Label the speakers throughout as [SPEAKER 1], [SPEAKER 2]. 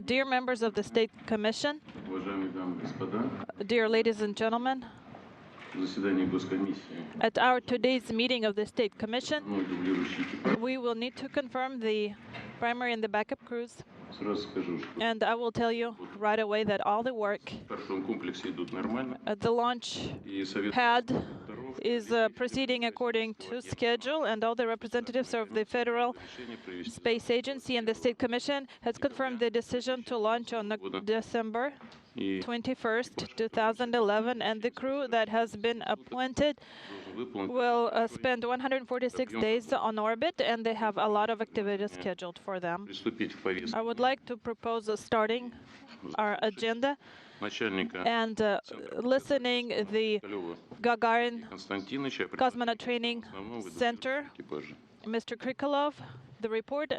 [SPEAKER 1] Dear members of the State Commission, dear ladies and gentlemen, at our today's meeting of the State Commission, we will need to confirm the primary and the backup crews. And I will tell you right away that all the work at the launch pad is proceeding according to schedule, and all the representatives of the Federal Space Agency and the State Commission has confirmed the decision to launch on December 21st, 2011, and the crew that has been appointed will spend 146 days on orbit, and they have a lot of activities scheduled for them. I would like to propose starting our agenda and listening the Gagarin Cosmonaut Training Center, Mr. Krikalev, the report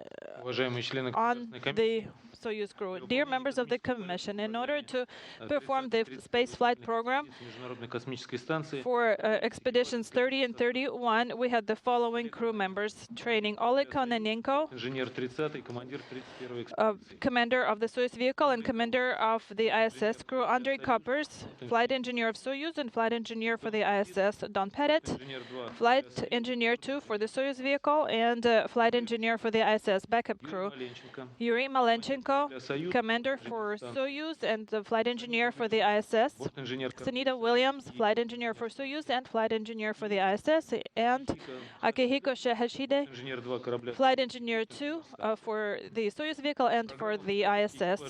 [SPEAKER 1] on the Soyuz crew. Dear members of the Commission, in order to perform the spaceflight program for expeditions 30 and 31, we had the following crew members training: Oleg Kononenko, commander of the Soyuz vehicle and commander of the ISS crew; Andrei Kuipers, flight engineer of Soyuz and flight engineer for the ISS; Don Pettit, flight engineer 2 for the Soyuz vehicle and flight engineer for the ISS backup crew; Yuri Malenchenko, commander for Soyuz and the flight engineer for the ISS; Suni Williams, flight engineer for Soyuz and flight engineer for the ISS; and Akihiko Hoshide, flight engineer 2 for the Soyuz vehicle and for the ISS.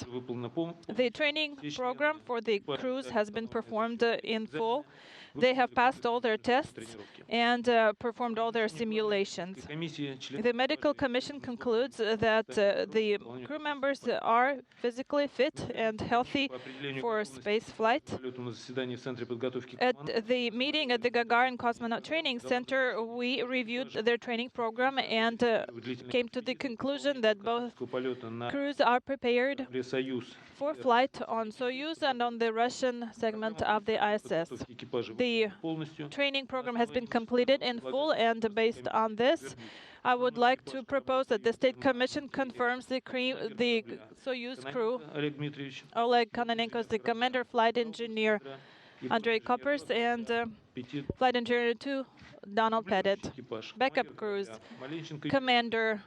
[SPEAKER 1] The training program for the crews has been performed in full. They have passed all their tests and performed all their simulations. The Medical Commission concludes that the crew members are physically fit and healthy for space flight. At the meeting at the Gagarin Cosmonaut Training Center, we reviewed their training program and came to the conclusion that both crews are prepared for flight on Soyuz and on the Russian segment of the ISS. The training program has been completed in full, and based on this, I would like to propose that the State Commission confirms the Soyuz crew. Oleg Kononenko is the commander, flight engineer Andrei Kuipers, and flight engineer 2 Donald Pettit. Backup crews: commander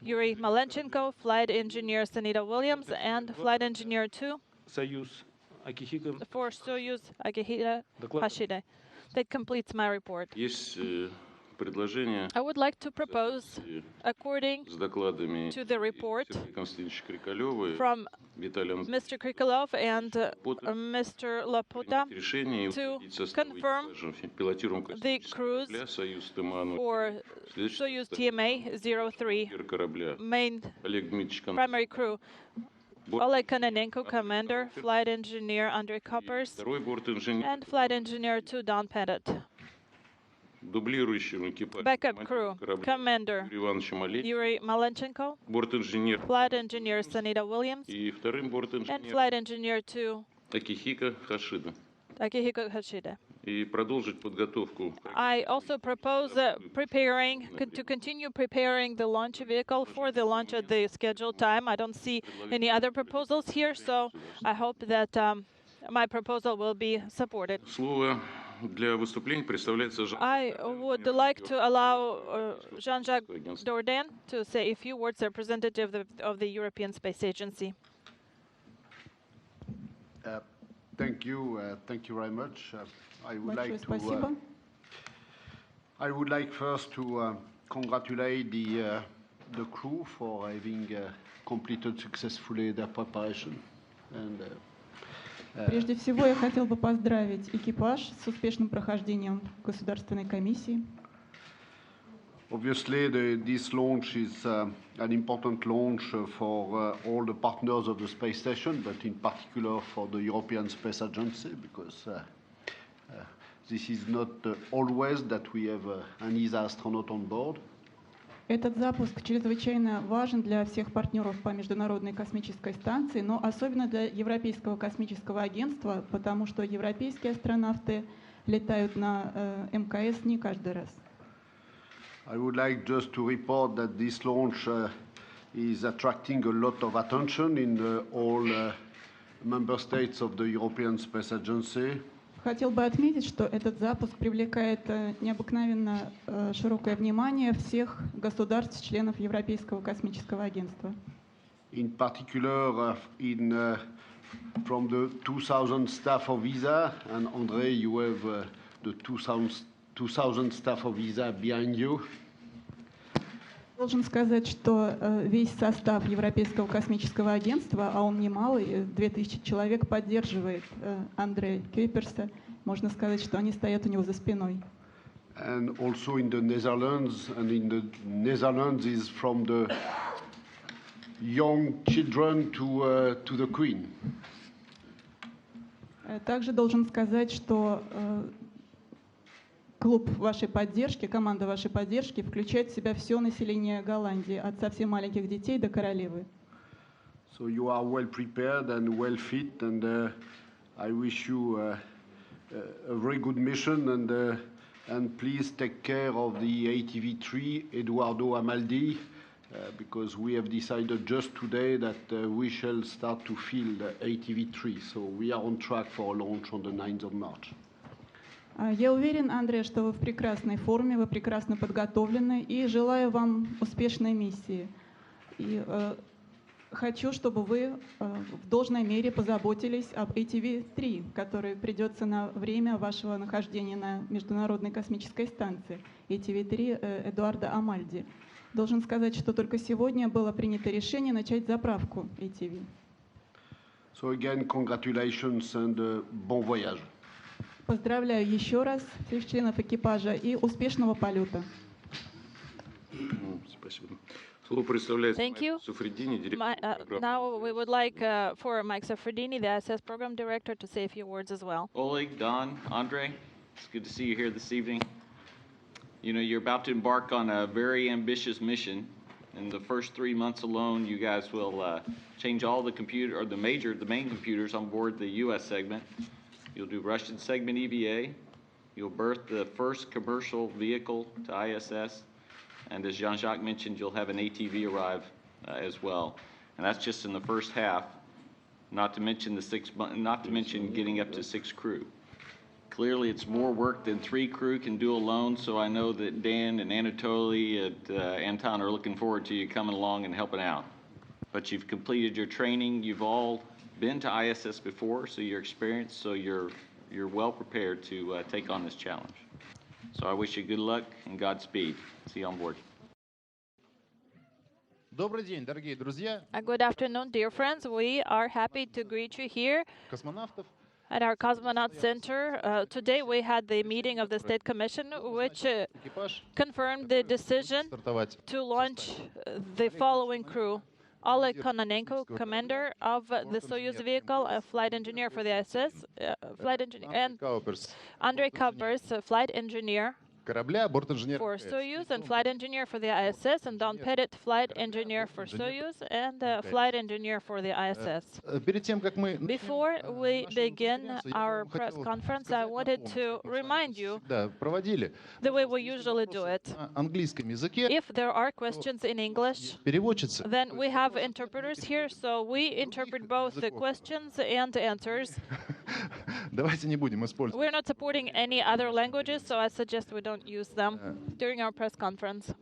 [SPEAKER 1] Yuri Malenchenko, flight engineer Suni Williams, and flight engineer 2 for Soyuz Akihiko Hoshide. That completes my report. I would like to propose, according to the report from Mr. Krikalev and Mr. Laputa, to confirm the crews for Soyuz TMA-03 main primary crew: Oleg Kononenko, commander, flight engineer Andrei Kuipers, and flight engineer 2 Don Pettit. Backup crew: commander Yuri Malenchenko, flight engineer Suni Williams, and flight engineer 2 Akihiko Hoshide. I also propose to continue preparing the launch vehicle for the launch at the scheduled time. I don't see any other proposals here, so I hope that my proposal will be supported. I would like to allow Jean-Jacques Dordain to say a few words, representative of the European Space Agency.
[SPEAKER 2] Thank you very much. I would like first to congratulate the crew for having completed successfully their preparation.
[SPEAKER 3] Прежде всего, я хотел бы поздравить экипаж с успешным прохождением государственной комиссии.
[SPEAKER 2] Obviously, this launch is an important launch for all the partners of the space station, but in particular for the European Space Agency, because this is not always that we have an ESA astronaut on board.
[SPEAKER 3] Этот запуск чрезвычайно важен для всех партнеров по Международной космической станции, но особенно для Европейского космического агентства, потому что европейские астронавты летают на МКС не каждый раз.
[SPEAKER 2] I would like just to report that this launch is attracting a lot of attention in all member states of the European Space Agency.
[SPEAKER 3] Хотел бы отметить, что этот запуск привлекает необыкновенно широкое внимание всех государств-членов Европейского космического агентства.
[SPEAKER 2] In particular, from the 2,000 staff of ESA, and Andrei, you have the 2,000 staff of ESA behind you.
[SPEAKER 3] Должен сказать, что весь состав Европейского космического агентства, а он немалый, 2000 человек, поддерживает Андрея Kuipersa. Можно сказать, что они стоят у него за спиной.
[SPEAKER 2] And also in the Netherlands, and in the Netherlands is from the young children to the Queen.
[SPEAKER 3] Также должен сказать, что клуб вашей поддержки, команда вашей поддержки включает в себя все население Голландии, от совсем маленьких детей до королевы.
[SPEAKER 2] So you are well prepared and well fit, and I wish you a very good mission, and please take care of the ATV-3 Eduardo Amaldi, because we have decided just today that we shall start to field ATV-3, so we are on track for a launch on the 9th of March.
[SPEAKER 3] Я уверен, Андрей, что вы в прекрасной форме, вы прекрасно подготовлены, и желаю вам успешной миссии. И хочу, чтобы вы в должной мере позаботились об ATV-3, который придется на время вашего нахождения на Международной космической станции. ATV-3 Эдуарда Амальди. Должен сказать, что только сегодня было принято решение начать заправку ATV.
[SPEAKER 2] So again, congratulations and bon voyage.
[SPEAKER 3] Поздравляю еще раз всех членов экипажа и успешного полета.
[SPEAKER 4] Спасибо. Слово представляет
[SPEAKER 1] Thank you.
[SPEAKER 4] Суфредини, директор.
[SPEAKER 1] Now we would like for Mike Safredini, the ISS program director, to say a few words as well.
[SPEAKER 5] Oleg, Don, Andre, it's good to see you here this evening. You know, you're about to embark on a very ambitious mission. In the first 3 months alone, you guys will change all the main computers on board the U.S. segment. You'll do Russian segment EVA. You'll berth the first commercial vehicle to ISS. And as Jean-Jacques mentioned, you'll have an ATV arrive as well. And that's just in the first half, not to mention getting up to 6 crew. Clearly, it's more work than 3 crew can do alone, so I know that Dan and Anatoly and Anton are looking forward to you coming along and helping out. But you've completed your training. You've all been to ISS before, so you're experienced, so you're well prepared to take on this challenge. So I wish you good luck and Godspeed. See you on board.
[SPEAKER 6] Добрый день, дорогие друзья.
[SPEAKER 1] Good afternoon, dear friends. We are happy to greet you here
[SPEAKER 6] Космонавтов.
[SPEAKER 1] at our Cosmonaut Center. Today we had the meeting of the State Commission, which confirmed the decision to launch the following crew. Oleg Kononenko, commander of the Soyuz vehicle, a flight engineer for the ISS, and Andrei Kuipers, flight engineer for Soyuz and flight engineer for the ISS, and Don Pettit, flight engineer for Soyuz and flight engineer for the ISS. Before we begin our press conference, I wanted to remind you the way we usually do it. If there are questions in English, then we have interpreters here, so we interpret both the questions and answers. We're not supporting any other languages, so I suggest we don't use them during our press conference.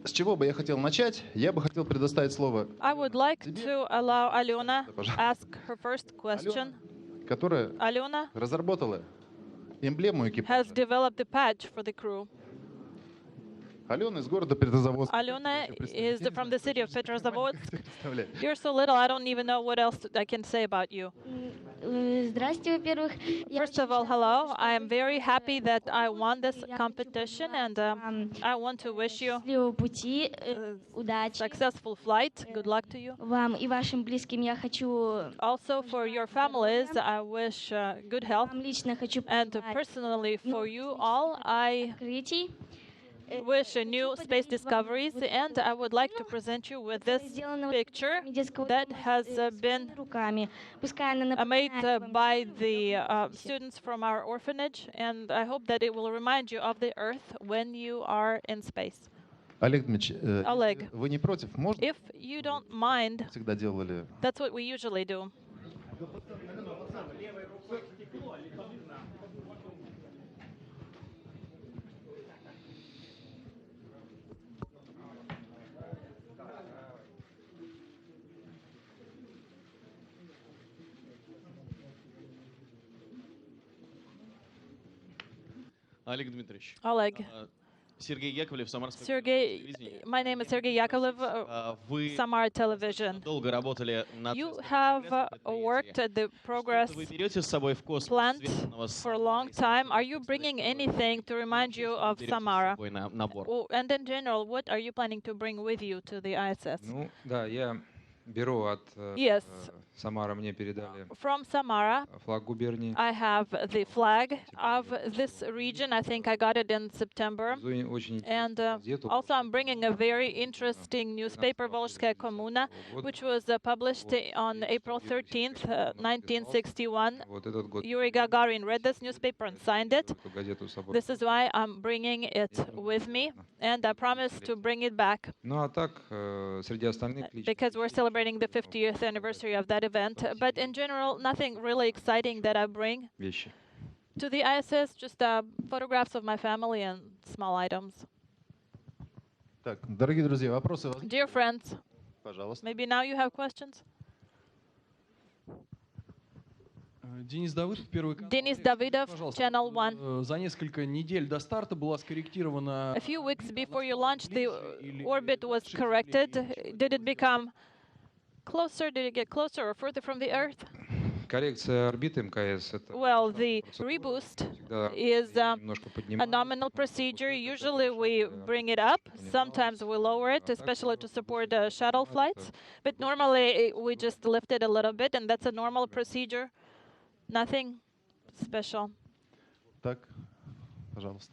[SPEAKER 6] С чего бы я хотел начать? Я бы хотел предоставить слово,
[SPEAKER 1] I would like to allow Alena ask her first question.
[SPEAKER 6] которая
[SPEAKER 1] Alena
[SPEAKER 6] разработала эмблему
[SPEAKER 1] has
[SPEAKER 6] экипажа.
[SPEAKER 1] developed the patch for the crew.
[SPEAKER 6] Алена из города Петрозаводск.
[SPEAKER 1] Alena is from the city of Petrozavodsk. You're so little, I don't even know what else I can say about you.
[SPEAKER 7] Здрасте, во-первых.
[SPEAKER 1] First of all, hello. I am very happy that I won this competition, and I want to wish you
[SPEAKER 7] Пути, удачи.
[SPEAKER 1] successful flight. Good luck to you.
[SPEAKER 7] Вам и вашим близким я хочу,
[SPEAKER 1] Also, for your families, I wish good health.
[SPEAKER 7] вам лично хочу
[SPEAKER 1] And personally, for you all, I
[SPEAKER 7] открытий.
[SPEAKER 1] wish new space discoveries, and I would like to present you with this picture that has been
[SPEAKER 7] руками. Пускай она
[SPEAKER 1] made
[SPEAKER 7] напоминает
[SPEAKER 1] by the students from our orphanage, and I hope that it will remind you of the Earth when you are in space.
[SPEAKER 6] Олег Дмитриевич,
[SPEAKER 1] Oleg,
[SPEAKER 6] вы не против? Можно?
[SPEAKER 1] if you don't mind,
[SPEAKER 6] Всегда делали.
[SPEAKER 1] that's what we usually do.
[SPEAKER 8] Олег Дмитриевич.
[SPEAKER 1] Oleg,
[SPEAKER 8] Сергей Яковлев, Самарское
[SPEAKER 1] Sergey, my name is Sergey Yakovlev,
[SPEAKER 8] Вы
[SPEAKER 1] Samara Television.
[SPEAKER 8] долго работали над
[SPEAKER 1] You have worked at the progress
[SPEAKER 8] Вы берете с собой в космос
[SPEAKER 1] plant
[SPEAKER 8] связанного с
[SPEAKER 1] for a long time. Are you bringing anything to remind you of Samara?
[SPEAKER 8] на борт?
[SPEAKER 1] Oh, and in general, what are you planning to bring with you to the ISS?
[SPEAKER 9] Ну, да, я беру от
[SPEAKER 1] Yes.
[SPEAKER 9] Самара, мне передали
[SPEAKER 1] From Samara,
[SPEAKER 9] флаг губернии.
[SPEAKER 1] I have the flag of this region. I think I got it in September.
[SPEAKER 9] Очень
[SPEAKER 1] And also I'm bringing a very interesting newspaper, Volzhskaya Kommuna, which was published on April 13th, 1961.
[SPEAKER 9] Вот этот год
[SPEAKER 1] Yuri Gagarin read this newspaper and signed it.
[SPEAKER 9] эту газету с собой.
[SPEAKER 1] This is why I'm bringing it with me, and I promise to bring it back
[SPEAKER 9] Ну а так, среди остальных лично
[SPEAKER 1] because we're celebrating the 50th anniversary of that event. But in general, nothing really exciting that I bring
[SPEAKER 9] вещи.
[SPEAKER 1] to the ISS, just photographs of my family and small items.
[SPEAKER 6] Так, дорогие друзья, вопросы?
[SPEAKER 1] Dear friends,
[SPEAKER 6] Пожалуйста.
[SPEAKER 1] maybe now you have questions?
[SPEAKER 10] Денис Давыдов, Первый канал.
[SPEAKER 1] Денис Давыдов,
[SPEAKER 10] Пожалуйста.
[SPEAKER 1] Channel One.
[SPEAKER 10] За несколько недель до старта была скорректирована...
[SPEAKER 1] A few weeks before you launched, the orbit was corrected. Did it become closer? Did it get closer or further from the Earth?
[SPEAKER 9] Коррекция орбиты МКС это
[SPEAKER 1] Well, the reboost is a
[SPEAKER 9] немножко поднимается.
[SPEAKER 1] nominal procedure. Usually we bring it up. Sometimes we lower it, especially to support shuttle flights. But normally we just lift it a little bit, and that's a normal procedure. Nothing special.
[SPEAKER 6] Так, пожалуйста.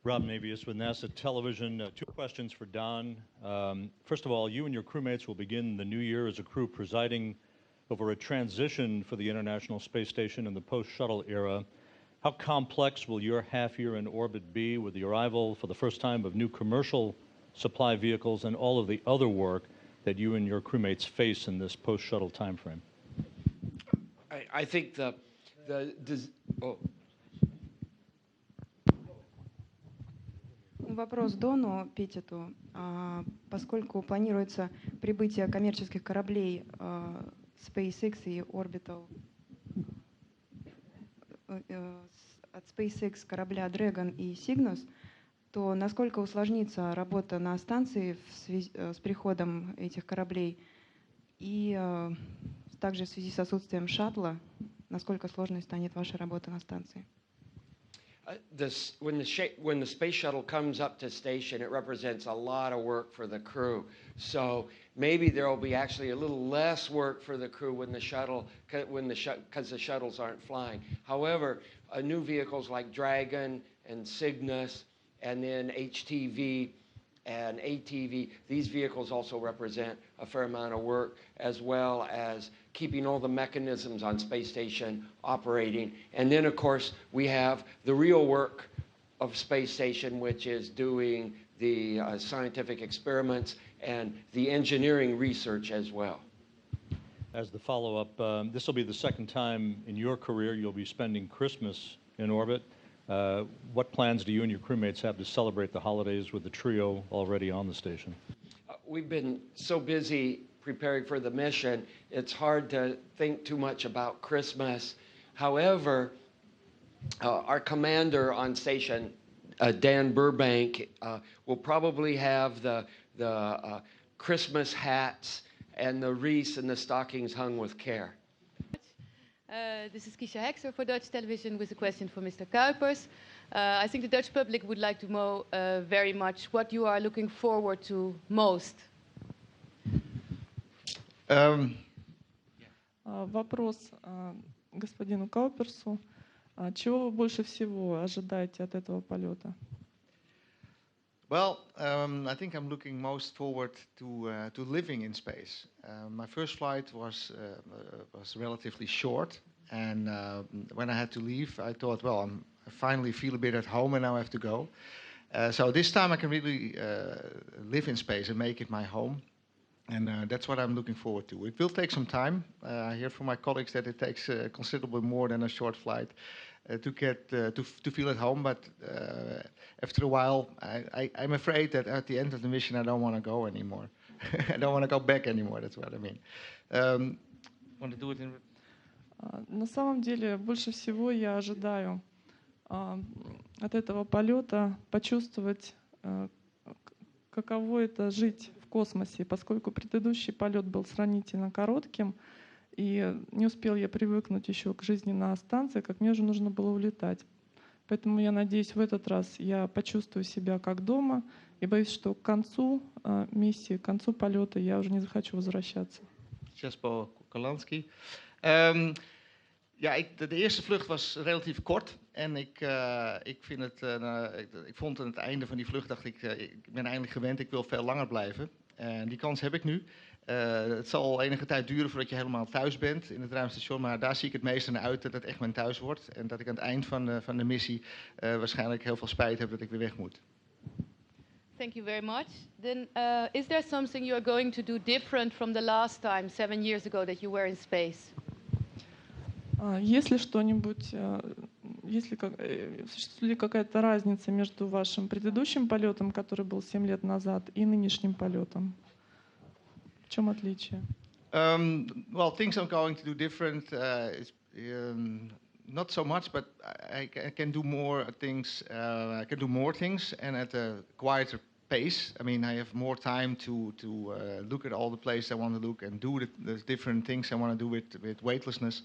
[SPEAKER 11] Rob Navius with NASA Television. Two questions for Don. First of all, you and your crewmates will begin the new year as a crew presiding over a transition for the International Space Station in the post-shuttle era. How complex will your half year in orbit be with the arrival for the first time of new commercial supply vehicles and all of the other work that you and your crewmates face in this post-shuttle timeframe?
[SPEAKER 12] I think
[SPEAKER 13] Вопрос Дону Петтиту. Поскольку планируется прибытие коммерческих кораблей SpaceX и Orbital от SpaceX корабля Dragon и Cygnus, то насколько усложнится работа на станции с приходом этих кораблей и также в связи с отсутствием шаттла, насколько сложной станет ваша работа на станции?
[SPEAKER 12] When the space shuttle comes up to station, it represents a lot of work for the crew. So maybe there will be actually a little less work for the crew when the shuttle, because the shuttles aren't flying. However, new vehicles like Dragon and Cygnus, and then HTV and ATV, these vehicles also represent a fair amount of work, as well as keeping all the mechanisms on space station operating. And then, of course, we have the real work of space station, which is doing the scientific experiments and the engineering research as well.
[SPEAKER 11] As the follow-up, this will be the second time in your career you'll be spending Christmas in orbit. What plans do you and your crewmates have to celebrate the holidays with the trio already on the station?
[SPEAKER 12] We've been so busy preparing for the mission, it's hard to think too much about Christmas. However, our commander on station, Dan Burbank, will probably have the Christmas hats and the wreaths and the stockings hung with care.
[SPEAKER 14] This is Kisha Hexer for Dutch Television with a question for Mr. Kuipers. I think the Dutch public would like to know very much what you are looking forward to most.
[SPEAKER 15] Вопрос господину Кауперсу. Чего вы больше всего ожидаете от этого полета?
[SPEAKER 16] Well, I think I'm looking most forward to living in space. My first flight was relatively short, and when I had to leave, I thought, well, finally feel a bit at home, and now I have to go. So this time I can really live in space and make it my home. And that's what I'm looking forward to. It will take some time. I hear from my colleagues that it takes considerably more than a short flight to get to feel at home. But after a while, I'm afraid that at the end of the mission, I don't want to go anymore. I don't want to go back anymore. That's what I mean. Want to do it in?
[SPEAKER 15] На самом деле, больше всего я ожидаю от этого полета почувствовать, каково это жить в космосе, поскольку предыдущий полет был сравнительно коротким, и не успел я привыкнуть еще к жизни на станции, как мне уже нужно было улетать. Поэтому я надеюсь, в этот раз я почувствую себя как дома, и боюсь, что к концу миссии, к концу полета я уже не захочу возвращаться.
[SPEAKER 16] Ja, de eerste vlucht was relatief kort en ik vond aan het einde van die vlucht, dacht ik ben eindelijk gewend, ik wil veel langer blijven. En die kans heb ik nu. Het zal enige tijd duren voordat je helemaal thuis bent in het ruimtestation, maar daar zie ik het meeste naar uit dat het echt mijn thuis wordt. En dat ik aan het eind van de missie waarschijnlijk heel veel spijt heb dat ik weer weg moet.
[SPEAKER 14] Thank you very much. Then is there something you are going to do different from the last time, 7 years ago, that you were in space?
[SPEAKER 15] Есть ли что-нибудь, существует ли какая-то разница между вашим предыдущим полетом, который был 7 лет назад, и нынешним полетом? В чем отличие?
[SPEAKER 16] Well, things I'm going to do different. Not so much, but I can do more things. I can do more things and at a quieter pace. I mean, I have more time to look at all the places I want to look and do the different things I want to do with weightlessness.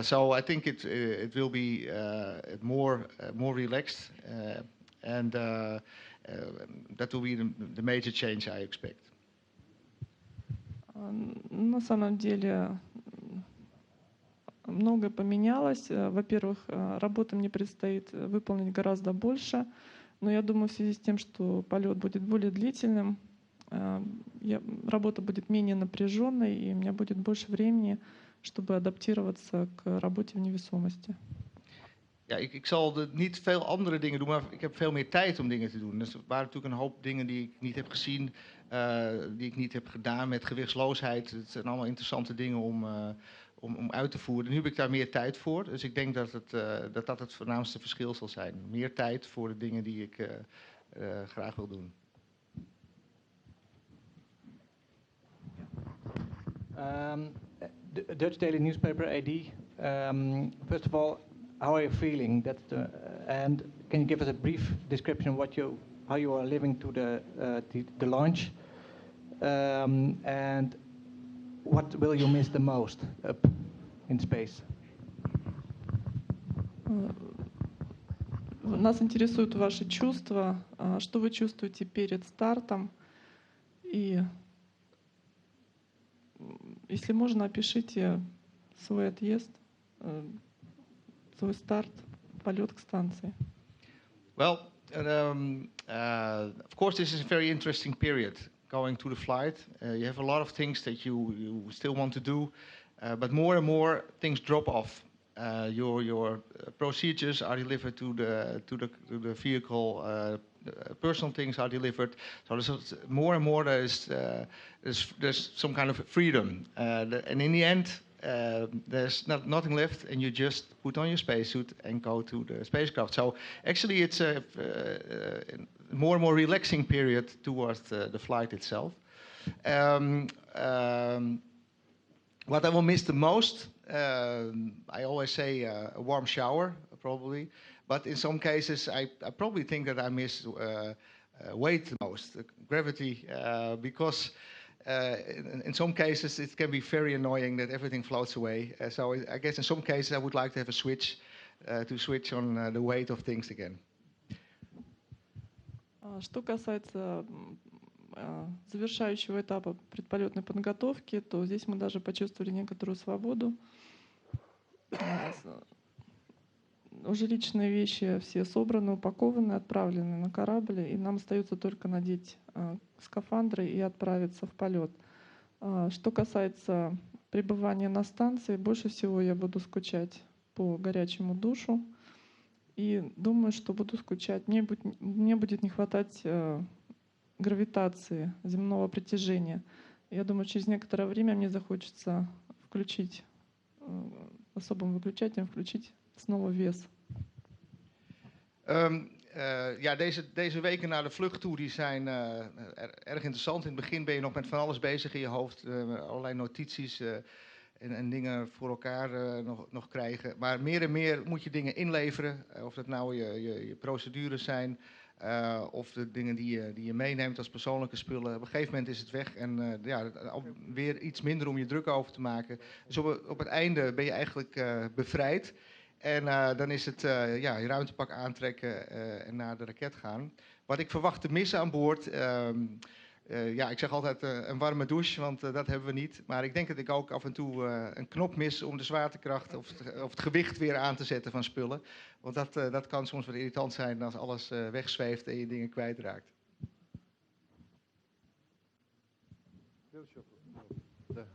[SPEAKER 16] So I think it will be more relaxed, and that will be the major change I expect.
[SPEAKER 15] На самом деле многое поменялось. Во-первых, работы мне предстоит выполнить гораздо больше, но я думаю, в связи с тем, что полет будет более длительным, работа будет менее напряженной, и у меня будет больше времени, чтобы адаптироваться к работе в невесомости.
[SPEAKER 16] Ja, ik zal niet veel andere dingen doen, maar ik heb veel meer tijd om dingen te doen. Dus er waren natuurlijk een hoop dingen die ik niet heb gezien, die ik niet heb gedaan met gewichtsloosheid. Het zijn allemaal interessante dingen om uit te voeren. Nu heb ik daar meer tijd voor, dus ik denk dat het voornaamste verschil zal zijn. Meer tijd voor de dingen die ik graag wil doen.
[SPEAKER 17] The Dutch daily newspaper AD. First of all, how are you feeling? And can you give us a brief description of how you are living to the launch? And what will you miss the most up in space?
[SPEAKER 15] Нас интересуют ваши чувства, что вы чувствуете перед стартом, и если можно, опишите свой отъезд, свой старт, полет к станции.
[SPEAKER 16] Well, of course, this is a very interesting period going to the flight. You have a lot of things that you still want to do, but more and more things drop off. Your procedures are delivered to the vehicle. Personal things are delivered. So there's more and more there's some kind of freedom, and in the end there's nothing left, and you just put on your spacesuit and go to the spacecraft. So actually it's a more and more relaxing period towards the flight itself. What I will miss the most, I always say a warm shower, probably. But in some cases, I probably think that I miss weight the most, gravity, because in some cases it can be very annoying that everything floats away. So I guess in some cases I would like to have a switch, to switch on the weight of things again.
[SPEAKER 15] Что касается завершающего этапа предполетной подготовки, то здесь мы даже почувствовали некоторую свободу. Уже личные вещи все собраны, упакованы, отправлены на корабль, и нам остается только надеть скафандры и отправиться в полет. Что касается пребывания на станции, больше всего я буду скучать по горячему душу И думаю, что буду скучать. Мне будет не хватать гравитации, земного притяжения. Я думаю, через некоторое время мне захочется включить, особым выключателем включить снова вес.
[SPEAKER 16] Ja, deze weken naar de vlucht toe die zijn erg interessant. In het begin ben je nog met van alles bezig in je hoofd. Allerlei notities en dingen voor elkaar nog krijgen. Maar meer en meer moet je dingen inleveren. Of dat nou je procedures zijn. Of de dingen die je meeneemt als persoonlijke spullen. Op een gegeven moment is het weg. En weer iets minder om je druk over te maken. Dus op het einde ben je eigenlijk bevrijd. En dan is het je ruimtepak aantrekken en naar de raket gaan. Wat ik verwacht te missen aan boord... ik zeg altijd een warme douche, want dat hebben we niet. Maar ik denk dat ik ook af en toe een knop mis om de zwaartekracht of het gewicht weer aan te zetten van spullen. Want dat kan soms wat irritant zijn als alles wegzweeft en je dingen kwijtraakt.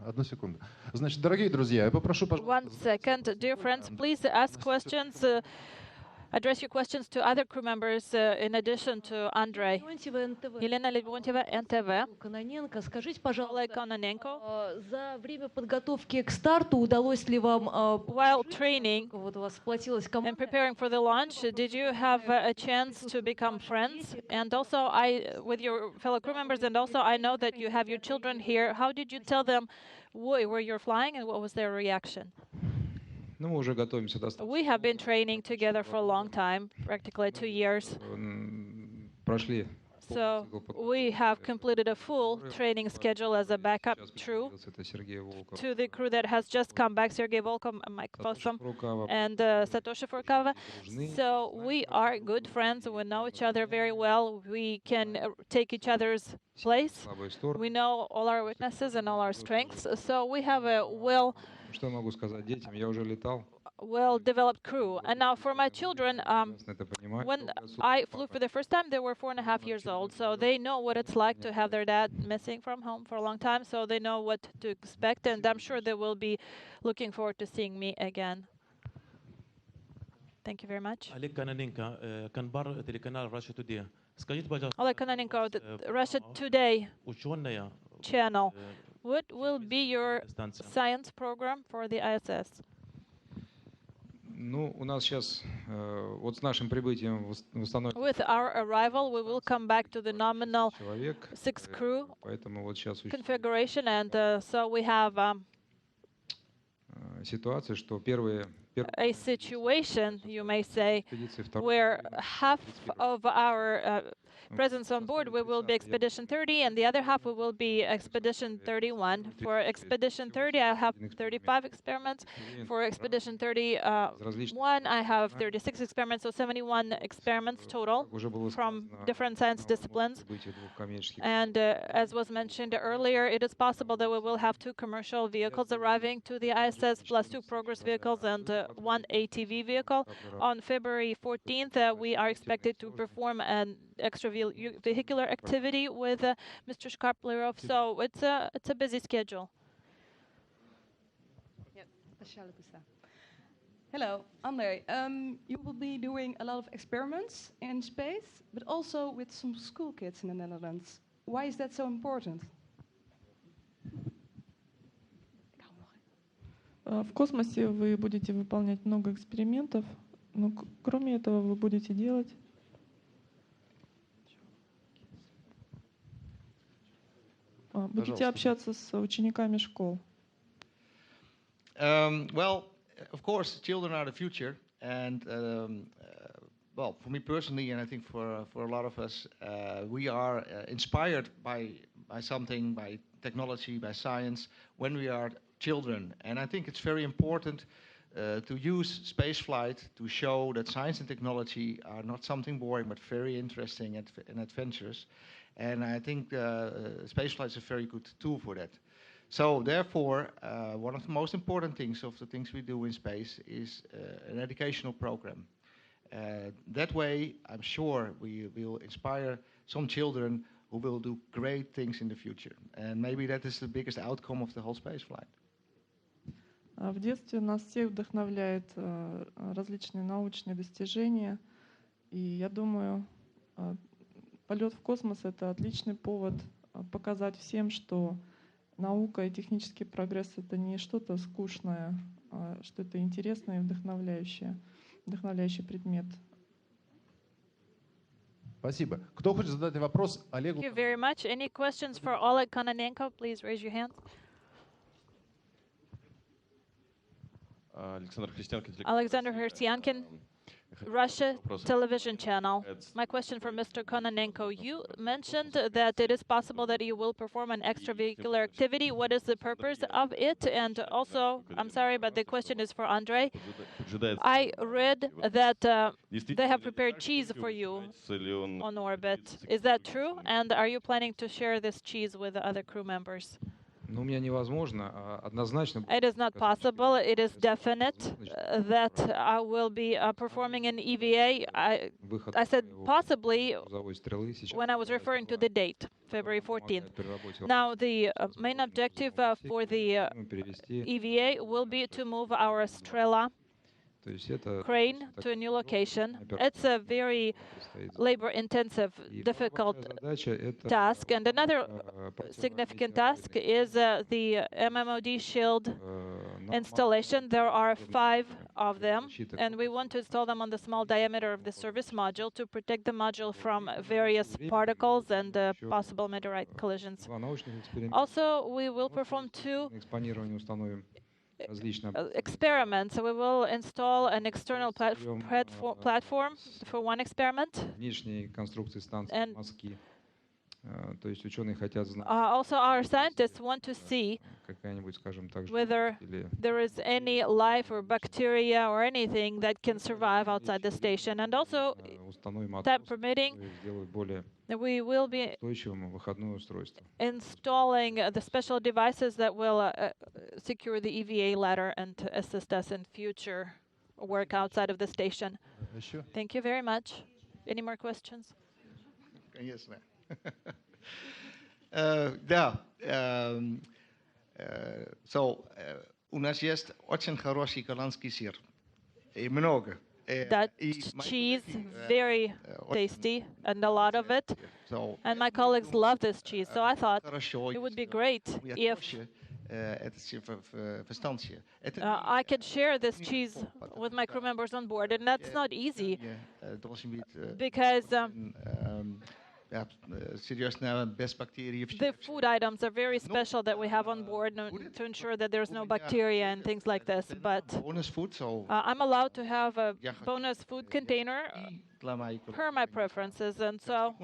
[SPEAKER 6] Одну секунду. Значит, дорогие друзья, я попрошу, пожалуйста...
[SPEAKER 1] 1 second. Dear friends, please ask questions. Address your questions to other crew members in addition to Andrei. Елена Леонтьева, НТВ.
[SPEAKER 18] Кононенко, скажите, пожалуйста,
[SPEAKER 1] Oleg Kononenko.
[SPEAKER 18] За время подготовки к старту удалось ли вам,
[SPEAKER 1] while training
[SPEAKER 18] вот у вас сплотилась команда?
[SPEAKER 1] and preparing for the launch, did you have a chance to become friends? And also, with your fellow crew members, and also I know that you have your children here. How did you tell them where you're flying and what was their reaction?
[SPEAKER 9] Ну, мы уже готовимся достаточно.
[SPEAKER 1] We have been training together for a long time, practically 2 years.
[SPEAKER 9] Прошли.
[SPEAKER 1] So we have completed a full training schedule as a backup crew to the crew that has just come back, Sergei Volkov, Mike Fossum, and Satoshi Furukawa. So we are good friends. We know each other very well. We can take each other's place. We know all our weaknesses and all our strengths. So we have a
[SPEAKER 9] Что могу сказать детям? Я уже летал.
[SPEAKER 1] well-developed crew. And now for my children, when I flew for the first time, they were 4.5 years old, so they know what it's like to have their dad missing from home for a long time, so they know what to expect, and I'm sure they will be looking forward to seeing me again. Thank you very much.
[SPEAKER 19] Oleg Kononenko, Kanbar, телеканал Russia Today. Скажите, пожалуйста,
[SPEAKER 1] Oleg Kononenko, the Russia Today channel. What will be your science program for the ISS?
[SPEAKER 9] Ну, у нас сейчас, вот с нашим прибытием восстановится...
[SPEAKER 1] With our arrival, we will come back to the nominal 6 crew configuration, and so we have
[SPEAKER 9] ситуация, что первые...
[SPEAKER 1] a situation, you may say, where half of our presence on board we will be Expedition 30, and the other half we will be Expedition 31. For Expedition 30, I have 35 experiments. For Expedition 31, I have 36 experiments, so 71 experiments total from different science disciplines. And as was mentioned earlier, it is possible that we will have 2 commercial vehicles arriving to the ISS, plus 2 Progress vehicles and 1 ATV vehicle. On February 14th, we are expected to perform an extravehicular activity with Mr. Shkarplerov, so it's a busy schedule.
[SPEAKER 20] Hello, Andrei. You will be doing a lot of experiments in space, but also with some school kids in the Netherlands. Why is that so important?
[SPEAKER 15] В космосе вы будете выполнять много экспериментов, но кроме этого вы будете делать... Будете общаться с учениками школ.
[SPEAKER 16] Well, of course, children are the future, and well, for me personally, and I think for a lot of us, we are inspired by something, by technology, by science, when we are children. And I think it's very important to use spaceflight to show that science and technology are not something boring, but very interesting and adventurous. And I think spaceflight is a very good tool for that. So therefore, one of the most important things of the things we do in space is an educational program. That way, I'm sure we will inspire some children who will do great things in the future. And maybe that is the biggest outcome of the whole spaceflight.
[SPEAKER 15] В детстве нас всех вдохновляют различные научные достижения. И я думаю, полет в космос — это отличный повод показать всем, что наука и технический прогресс — это не что-то скучное, а что это интересное и вдохновляющий предмет.
[SPEAKER 6] Спасибо. Кто хочет задать вопрос Олегу?
[SPEAKER 1] Thank you very much. Any questions for Oleg Kononenko? Please raise your hand. Alexander Hrsyankin, Russia television channel. My question for Mr. Kononenko. You mentioned that it is possible that you will perform an extravehicular activity. What is the purpose of it? And also, I'm sorry, but the question is for Andrei. I read that they have prepared cheese for you on orbit. Is that true? And are you planning to share this cheese with the other crew members?
[SPEAKER 9] Ну, у меня невозможно, однозначно.
[SPEAKER 1] It is not possible. It is definite that I will be performing an EVA. I said possibly when I was referring to the date, February 14th. Now, the main objective for the EVA will be to move our Strela crane to a new location. It's a very labor-intensive, difficult task. And another significant task is the MMOD shield installation. There are 5 of them, and we want to install them on the small diameter of the service module to protect the module from various particles and possible meteorite collisions. Also, we will perform 2 experiments. We will install an external platform for one experiment. And also, our scientists want to see whether there is any life or bacteria or anything that can survive outside the station. And also, time permitting, we will be installing the special devices that will secure the EVA ladder and to assist us in future work outside of the station. Thank you very much. Any more questions?
[SPEAKER 16] Конечно. Да. У нас есть очень хороший голландский сыр. И много.
[SPEAKER 1] Dutch cheese, very tasty, and a lot of it. And my colleagues love this cheese, so I thought it would be great if I could share this cheese with my crew members on board, and that's not easy because the food items are very special that we have on board to ensure that there's no bacteria and things like this. But I'm allowed to have a bonus food container per my preferences, and so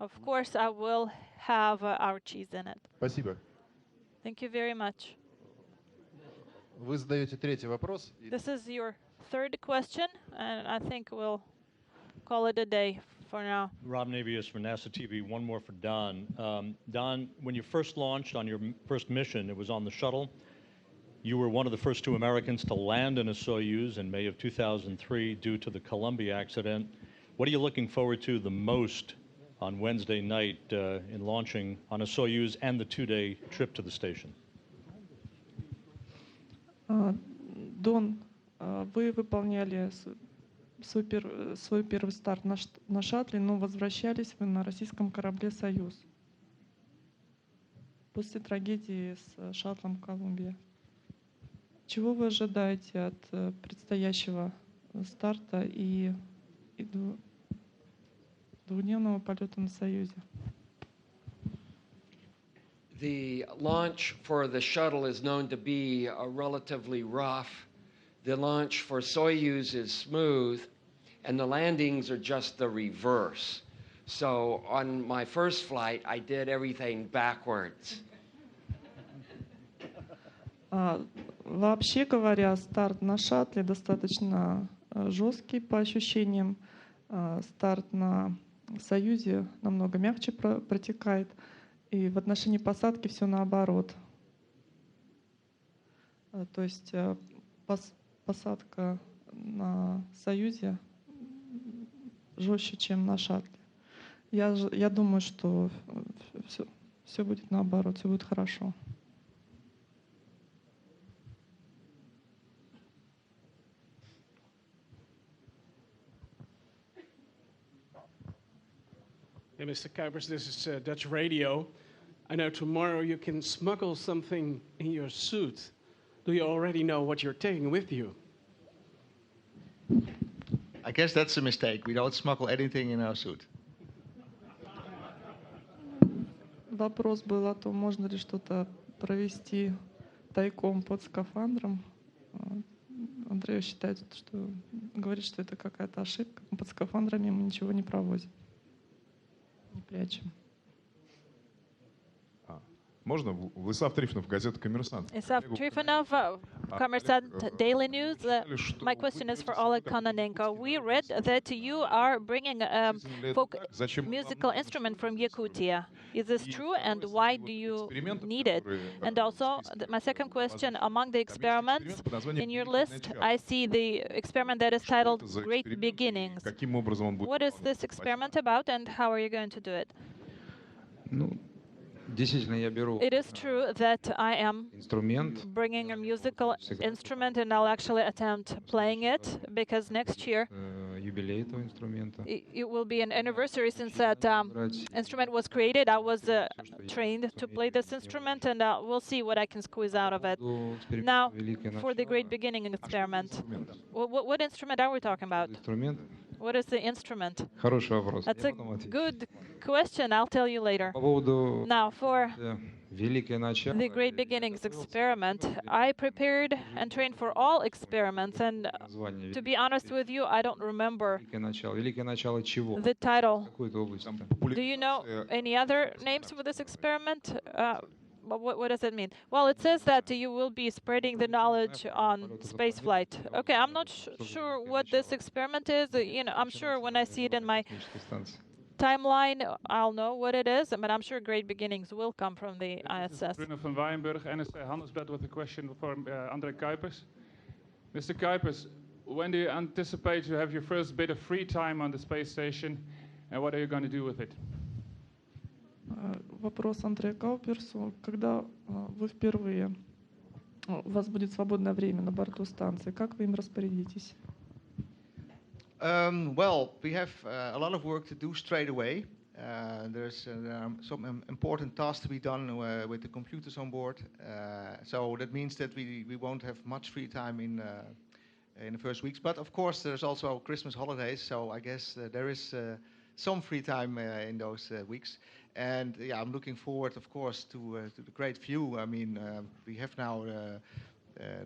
[SPEAKER 1] of course I will have our cheese in it.
[SPEAKER 6] Спасибо.
[SPEAKER 1] Thank you very much.
[SPEAKER 6] Вы задаете третий вопрос.
[SPEAKER 1] This is your third question, and I think we'll call it a day for now.
[SPEAKER 11] Rob Navius for NASA TV. One more for Don. Don, when you first launched on your first mission, it was on the shuttle. You were one of the first 2 Americans to land in a Soyuz in May of 2003 due to the Columbia accident. What are you looking forward to the most on Wednesday night in launching on a Soyuz and the 2-day trip to the station?
[SPEAKER 15] Дон, вы выполняли свой первый старт на шаттле, но возвращались вы на российском корабле «Союз» после трагедии с шаттлом «Колумбия». Чего вы ожидаете от предстоящего старта и двухдневного полета на «Союзе»?
[SPEAKER 12] The launch for the shuttle is known to be relatively rough. The launch for Soyuz is smooth, and the landings are just the reverse. So on my first flight, I did everything backwards.
[SPEAKER 15] Вообще говоря, старт на шаттле достаточно жесткий по ощущениям. Старт на «Союзе» намного мягче протекает. И в отношении посадки все наоборот. То есть посадка на «Союзе» жестче, чем на шаттле. Я думаю, что все будет наоборот, все будет хорошо.
[SPEAKER 21] Hey, Mr. Kuipers, this is Dutch Radio. I know tomorrow you can smuggle something in your suit. Do you already know what you're taking with you?
[SPEAKER 16] I guess that's a mistake. We don't smuggle anything in our suit.
[SPEAKER 15] Вопрос был о том, можно ли что-то провести тайком под скафандром. Андрей считает, что говорит, что это какая-то ошибка. Под скафандрами мы ничего не провозим, не прячем.
[SPEAKER 22] Можно? Владислав Трифонов, газета «Коммерсант».
[SPEAKER 1] Isav Trifonov, Kommersant Daily News. My question is for Oleg Kononenko. We read that you are bringing a folk musical instrument from Yakutia. Is this true, and why do you need it? And also, my second question, among the experiments in your list, I see the experiment that is titled Great Beginnings. What is this experiment about, and how are you going to do it? It is true that I am bringing a musical instrument, and I'll actually attempt playing it, because next year it will be an anniversary since that instrument was created. I was trained to play this instrument, and we'll see what I can squeeze out of it. Now, for the Great Beginning experiment, what instrument are we talking about? What is the instrument? That's a good question. I'll tell you later. Now, for the Great Beginnings experiment, I prepared and trained for all experiments, and to be honest with you, I don't remember the title. Do you know any other names for this experiment? What does it mean? Well, it says that you will be spreading the knowledge on spaceflight. Okay, I'm not sure what this experiment is. I'm sure when I see it in my timeline, I'll know what it is, but I'm sure Great Beginnings will come from the ISS.
[SPEAKER 23] Bruno van Weyenburg, NSC Handelsblad, with a question for André Kuipers. Mr. Kuipers, when do you anticipate to have your first bit of free time on the space station, and what are you going to do with it?
[SPEAKER 15] Вопрос Андрею Кауперсу. Когда вы впервые, у вас будет свободное время на борту станции, как вы им распорядитесь?
[SPEAKER 16] Well, we have a lot of work to do straight away. There are some important tasks to be done with the computers on board. So that means that we won't have much free time in the first weeks. But of course, there's also Christmas holidays, so I guess there is some free time in those weeks. And yeah, I'm looking forward, of course, to the great view. I mean, we have now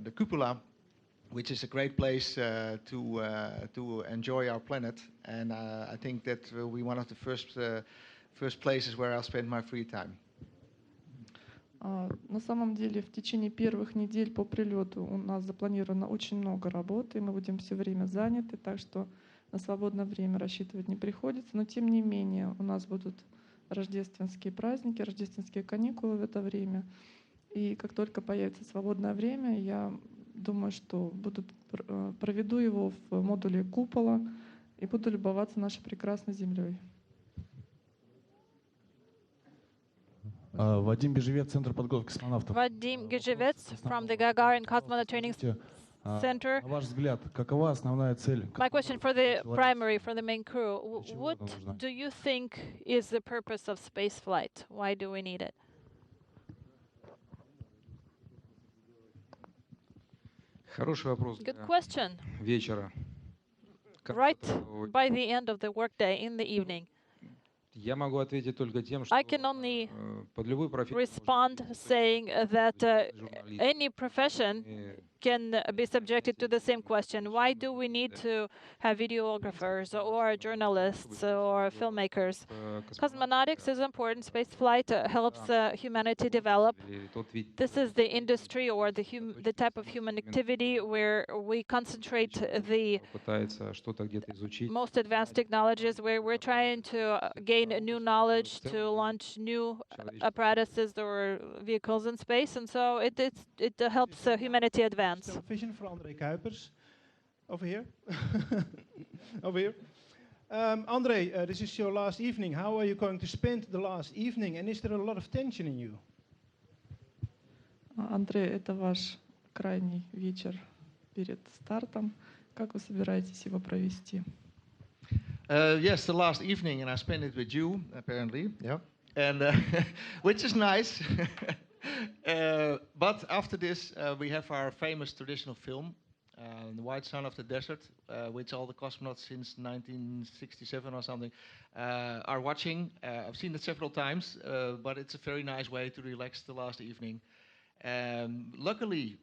[SPEAKER 16] the cupola, which is a great place to enjoy our planet. And I think that will be one of the first places where I'll spend my free time.
[SPEAKER 15] На самом деле, в течение первых недель по прилету у нас запланировано очень много работы, мы будем все время заняты, так что на свободное время рассчитывать не приходится. Но тем не менее, у нас будут рождественские праздники, рождественские каникулы в это время. И как только появится свободное время, я думаю, что проведу его в модуле купола и буду любоваться нашей прекрасной землей.
[SPEAKER 10] Вадим Гежевец, Центр подготовки космонавтов.
[SPEAKER 1] Vadim Gizhevets from the Gagarin Cosmonaut Training Center.
[SPEAKER 10] На ваш взгляд, какова основная цель?
[SPEAKER 1] My question for the primary, for the main crew. What do you think is the purpose of spaceflight? Why do we need it?
[SPEAKER 9] Хороший вопрос.
[SPEAKER 1] Good question.
[SPEAKER 9] Вечера.
[SPEAKER 1] Right by the end of the workday, in the evening.
[SPEAKER 9] Я могу ответить только тем, что
[SPEAKER 1] I can only
[SPEAKER 9] под любой профессией
[SPEAKER 1] respond saying that any profession can be subjected to the same question. Why do we need to have videographers or journalists or filmmakers? Cosmonautics is important. Spaceflight helps humanity develop. This is the industry or the type of human activity where we concentrate the most advanced technologies, where we're trying to gain new knowledge, to launch new apparatuses or vehicles in space, and so it helps humanity advance.
[SPEAKER 24] So vision for André Kuipers. Over here. Over here. André, this is your last evening. How are you going to spend the last evening? And is there a lot of tension in you?
[SPEAKER 15] Андрей, это ваш крайний вечер перед стартом. Как вы собираетесь его провести?
[SPEAKER 16] Yes, the last evening, and I spent it with you, apparently. Yeah. And which is nice. But after this, we have our famous traditional film, The White Sun of the Desert, which all the cosmonauts since 1967 or something are watching. I've seen it several times, but it's a very nice way to relax the last evening. Luckily,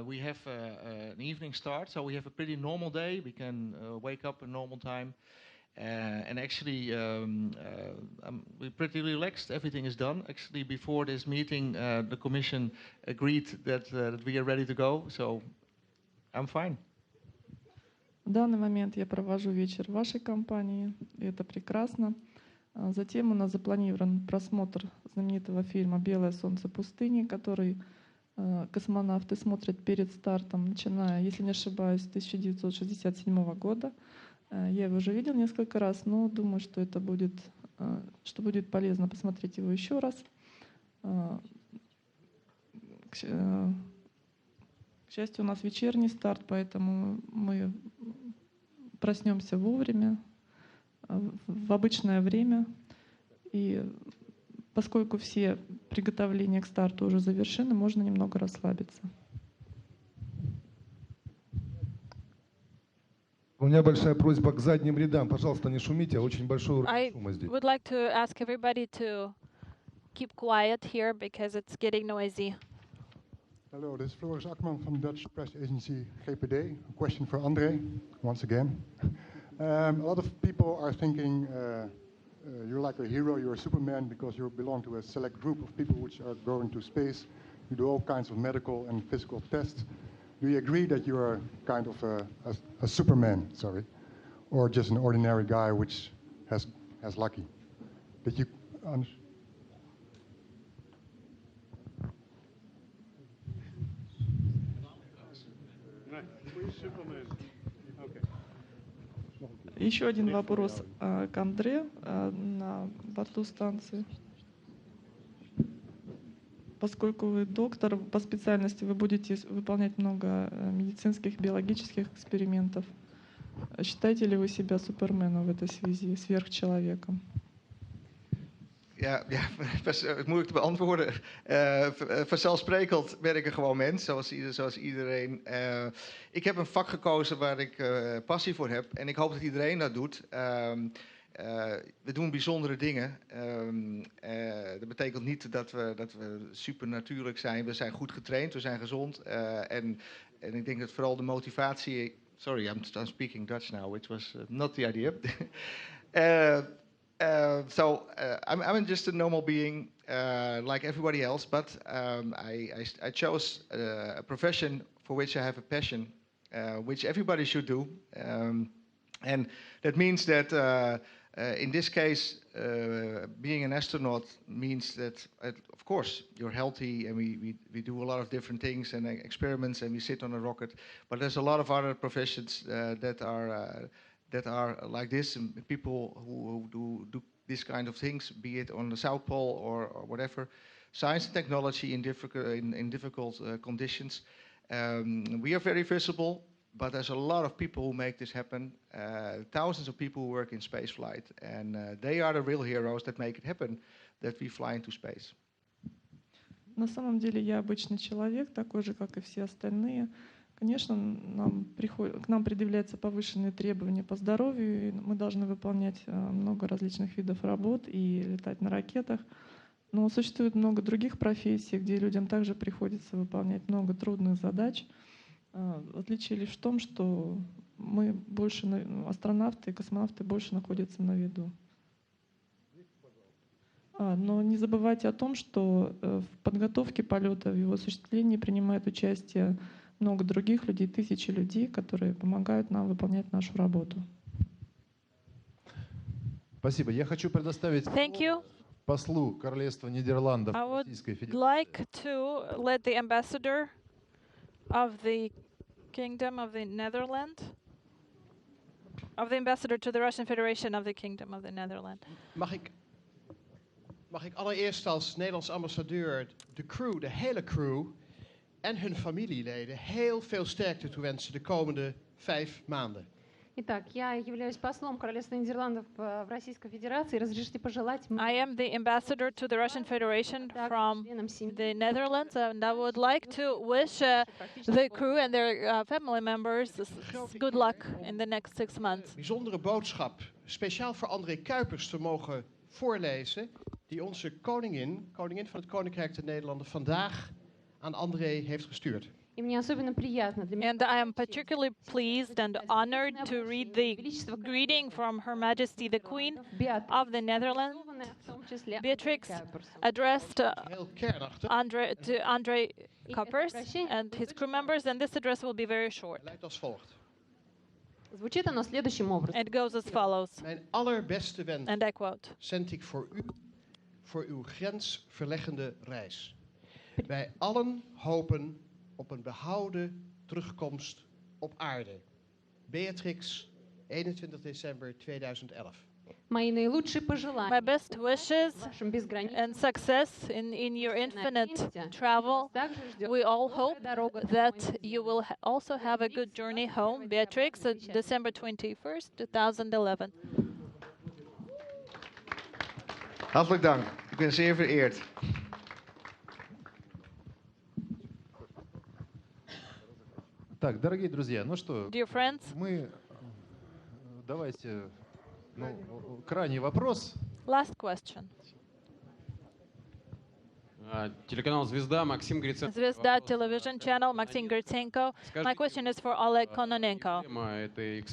[SPEAKER 16] we have an evening start, so we have a pretty normal day. We can wake up at normal time. And actually, we're pretty relaxed. Everything is done. Actually, before this meeting, the Commission agreed that we are ready to go. So I'm fine.
[SPEAKER 15] В данный момент я провожу вечер в вашей компании, и это прекрасно. Затем у нас запланирован просмотр знаменитого фильма «Белое солнце пустыни», который космонавты смотрят перед стартом, начиная, если не ошибаюсь, с 1967 года. Я его уже видел несколько раз, но думаю, что это будет, что будет полезно посмотреть его еще раз. К счастью, у нас вечерний старт, поэтому мы проснемся вовремя, в обычное время. И поскольку все приготовления к старту уже завершены, можно немного расслабиться.
[SPEAKER 2] У меня большая просьба к задним рядам. Пожалуйста, не шумите, очень большой уровень шума здесь.
[SPEAKER 1] I would like to ask everybody to keep quiet here because it's getting noisy.
[SPEAKER 3] Hello, this is Floris Akkerman from the Dutch press agency GPD. A question for André, once again. A lot of people are thinking you're like a hero, you're a Superman because you belong to a select group of people which are going to space. You do all kinds of medical and physical tests. Do you agree that you are kind of a Superman, sorry, or just an ordinary guy which has lucky? That you
[SPEAKER 15] Еще один вопрос к Андре на борту станции. Поскольку вы доктор по специальности, вы будете выполнять много медицинских, биологических экспериментов. Считаете ли вы себя суперменом в этой связи, сверхчеловеком?
[SPEAKER 16] Ja, het is moeilijk te beantwoorden. Vanzelfsprekend ben ik een gewoon mens, zoals iedereen. Ik heb een vak gekozen waar ik passie voor heb. En ik hoop dat iedereen dat doet. We doen bijzondere dingen. Dat betekent niet dat we supernatuurlijk zijn. We zijn goed getraind, we zijn gezond. En ik denk dat vooral de motivatie... Sorry, I'm speaking Dutch now, which was not the idea. I'm just a normal being like everybody else, but I chose a profession for which I have a passion, which everybody should do. And that means that in this case, being an astronaut means that, of course, you're healthy and we do a lot of different things and experiments and we sit on a rocket. But there's a lot of other professions that are like this, and people who do this kind of things, be it on the South Pole or whatever. Science and technology in difficult conditions. We are very visible, but there's a lot of people who make this happen. Thousands of people who work in spaceflight, and they are the real heroes that make it happen, that we fly into space.
[SPEAKER 15] На самом деле я обычный человек, такой же, как и все остальные. Конечно, к нам предъявляются повышенные требования по здоровью, и мы должны выполнять много различных видов работ и летать на ракетах. Но существует много других профессий, где людям также приходится выполнять много трудных задач. Отличие лишь в том, что мы больше, астронавты и космонавты больше находятся на виду. Но не забывайте о том, что в подготовке полета, в его осуществлении принимает участие много других людей, тысячи людей, которые помогают нам выполнять нашу работу.
[SPEAKER 2] Спасибо. Я хочу предоставить послу Королевства Нидерландов Российской Федерации.
[SPEAKER 1] Like to let the ambassador of the Kingdom of the Netherlands, of the ambassador to the Russian Federation of the Kingdom of the Netherlands.
[SPEAKER 4] Mag ik allereerst als Nederlands ambassadeur de crew, de hele crew en hun familieleden heel veel sterkte toewensen de komende 5 maanden.
[SPEAKER 5] Итак, я являюсь послом Королевства Нидерландов в Российской Федерации. Разрешите пожелать мне...
[SPEAKER 1] I am the ambassador to the Russian Federation from the Netherlands, and I would like to wish the crew and their family members good luck in the next 6 months.
[SPEAKER 4] Bijzondere boodschap, speciaal voor André Kuipers te mogen voorlezen, die onze koningin van het Koninkrijk der Nederlanden, vandaag aan André heeft gestuurd.
[SPEAKER 1] And I am particularly pleased and honored to read the greeting from Her Majesty the Queen of the Netherlands, Beatrix, addressed to André Kuipers and his crew members, and this address will be very short.
[SPEAKER 5] Звучит оно следующим образом.
[SPEAKER 1] It goes as follows,
[SPEAKER 4] Mijn allerbeste wens
[SPEAKER 1] and I quote,
[SPEAKER 4] zend ik voor u, voor uw grensverleggende reis. Wij allen hopen op een behouden terugkomst op aarde. Beatrix, 21 december 2011.
[SPEAKER 5] Мои наилучшие пожелания.
[SPEAKER 1] My best wishes and success in your infinite travel. We all hope that you will also have a good journey home. Beatrix, December 21st, 2011.
[SPEAKER 16] Hartelijk dank. Ik ben zeer vereerd.
[SPEAKER 2] Так, дорогие друзья, ну что,
[SPEAKER 1] Dear friends,
[SPEAKER 2] мы давайте крайний вопрос.
[SPEAKER 1] Last question.
[SPEAKER 7] Телеканал «Звезда», Максим Гриценко.
[SPEAKER 1] Звезда television channel, Maxim Gritsenko. My question is for Oleg Kononenko.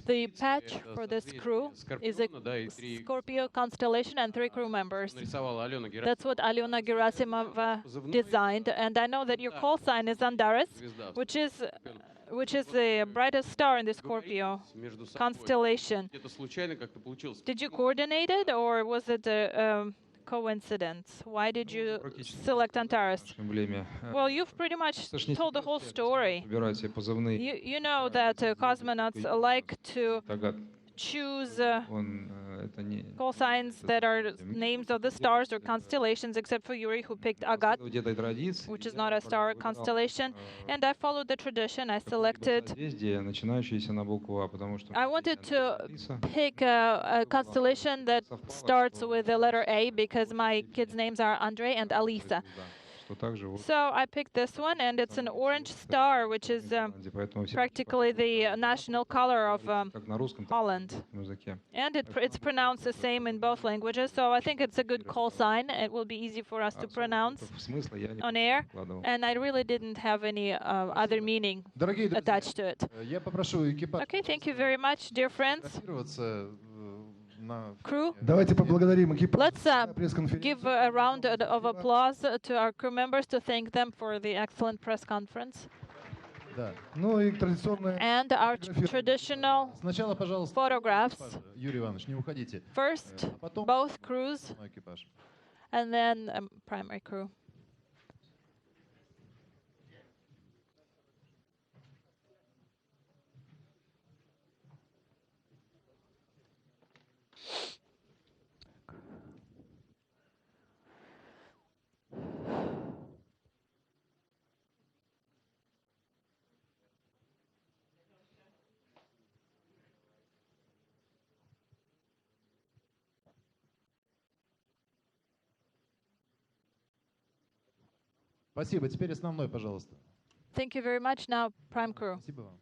[SPEAKER 1] The patch for this crew is a Scorpio constellation and 3 crew members. That's what Alyona Gerasimova designed, and I know that your call sign is Antares, which is the brightest star in the Scorpio constellation. Did you coordinate it, or was it a coincidence? Why did you select Antares? Well, you've pretty much told the whole story. You know that cosmonauts like to choose call signs that are names of the stars or constellations, except for Yuri, who picked Agat, which is not a star constellation. And I followed the tradition. I selected. I wanted to pick a constellation that starts with the letter A because my kids' names are Andrei and Alisa. So I picked this one, and it's an orange star, which is practically the national color of Holland. And it's pronounced the same in both languages, so I think it's a good call sign. It will be easy for us to pronounce on air, and I really didn't have any other meaning attached to it. Okay, thank you very much, dear friends. Crew, let's give a round of applause to our crew members to thank them for the excellent press conference. And our traditional photographs. First, both crews, and then primary crew.
[SPEAKER 2] Спасибо. Теперь основной, пожалуйста.
[SPEAKER 1] Thank you very much. Now, prime crew.
[SPEAKER 2] Спасибо вам.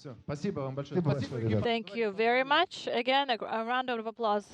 [SPEAKER 2] Все, спасибо вам большое.
[SPEAKER 1] Thank you very much. Again, a round of applause.